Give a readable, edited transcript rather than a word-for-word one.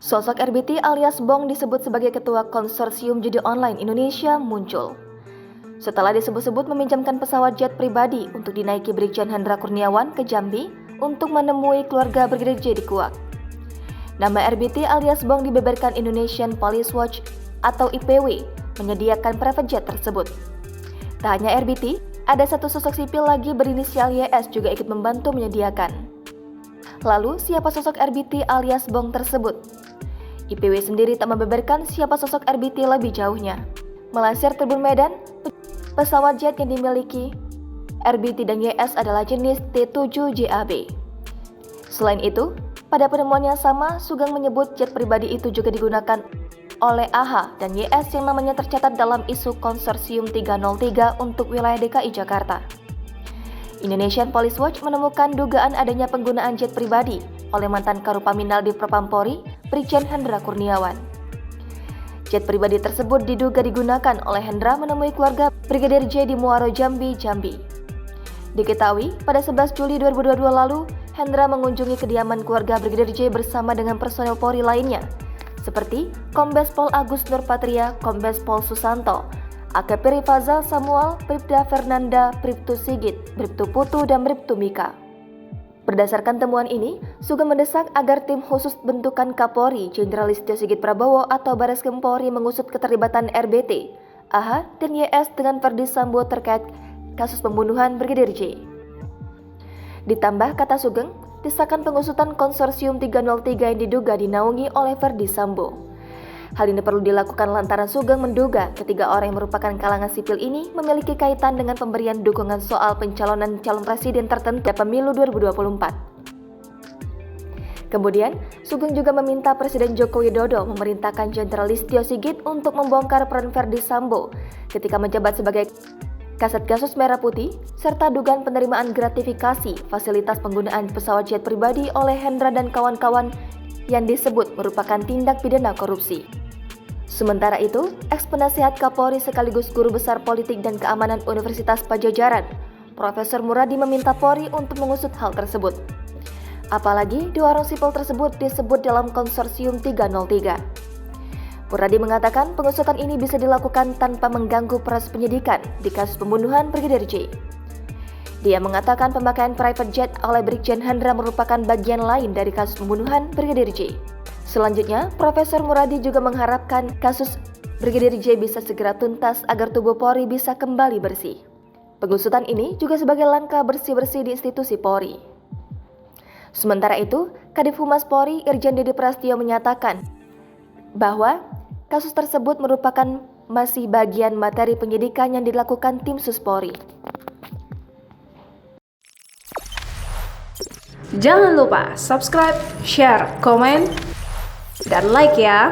Sosok RBT alias Bong disebut sebagai ketua konsorsium judi online Indonesia muncul. Setelah disebut-sebut meminjamkan pesawat jet pribadi untuk dinaiki Brigjen Hendra Kurniawan ke Jambi untuk menemui keluarga Brigadir J di Kuak. Nama RBT alias Bong dibeberkan Indonesian Police Watch atau IPW menyediakan private jet tersebut. Tak hanya RBT, ada satu sosok sipil lagi berinisial YS juga ikut membantu menyediakan. Lalu, siapa sosok RBT alias Bong tersebut? IPW sendiri tak membeberkan siapa sosok RBT lebih jauhnya. Melansir Tribun Medan, pesawat jet yang dimiliki RBT dan YS adalah jenis T7JAB. Selain itu, pada penemuan yang sama, Sugeng menyebut jet pribadi itu juga digunakan oleh AH dan YS yang namanya tercatat dalam isu konsorsium 303 untuk wilayah DKI Jakarta. Indonesian Police Watch menemukan dugaan adanya penggunaan jet pribadi oleh mantan Karupaminal di Propampori, Brigjen Hendra Kurniawan. Jet pribadi tersebut diduga digunakan oleh Hendra menemui keluarga Brigadir J di Muaro Jambi, Jambi. Diketahui, pada 11 Juli 2022 lalu, Hendra mengunjungi kediaman keluarga Brigadir J bersama dengan personel Polri lainnya, seperti Kombes Pol Agus Nurpatria, Kombes Pol Susanto, AKP Rifazal Samuel, Bribda Fernanda, Bribtu Sigit, Bribtu Putu, dan Bribtu Mika. Berdasarkan temuan ini, Sugeng mendesak agar tim khusus bentukan Kapolri Jenderal Listio Sigit Prabowo atau Bareskrim Polri mengusut keterlibatan RBT, AH, dan YS dengan Ferdi Sambo terkait kasus pembunuhan Brigadir J. Ditambah, kata Sugeng, desakan pengusutan konsorsium 303 yang diduga dinaungi oleh Ferdi Sambo. Hal ini perlu dilakukan lantaran Sugeng menduga ketiga orang yang merupakan kalangan sipil ini memiliki kaitan dengan pemberian dukungan soal pencalonan calon presiden tertentu pemilu 2024. Kemudian, Sugeng juga meminta Presiden Joko Widodo memerintahkan Jenderal Listio Sigit untuk membongkar peran Ferdi Sambo ketika menjabat sebagai Kasat Gasus Merah Putih, serta dugaan penerimaan gratifikasi fasilitas penggunaan pesawat jet pribadi oleh Hendra dan kawan-kawan yang disebut merupakan tindak pidana korupsi. Sementara itu, ex-penasehat Kapolri sekaligus Guru Besar Politik dan Keamanan Universitas Pajajaran, Profesor Muradi meminta Polri untuk mengusut hal tersebut. Apalagi dua orang sipil tersebut disebut dalam konsorsium 303. Muradi mengatakan pengusutan ini bisa dilakukan tanpa mengganggu proses penyidikan di kasus pembunuhan Brigadir J. Dia mengatakan pemakaian private jet oleh Brigjen Hendra merupakan bagian lain dari kasus pembunuhan Brigadir J. Selanjutnya, Profesor Muradi juga mengharapkan kasus Brigadir J bisa segera tuntas agar tubuh Polri bisa kembali bersih. Pengusutan ini juga sebagai langkah bersih-bersih di institusi Polri. Sementara itu, Kadif Humas Polri Irjen Didi Prasetyo menyatakan bahwa kasus tersebut merupakan masih bagian materi penyidikan yang dilakukan tim Sus Polri. Jangan lupa subscribe, share, komen, dan like ya.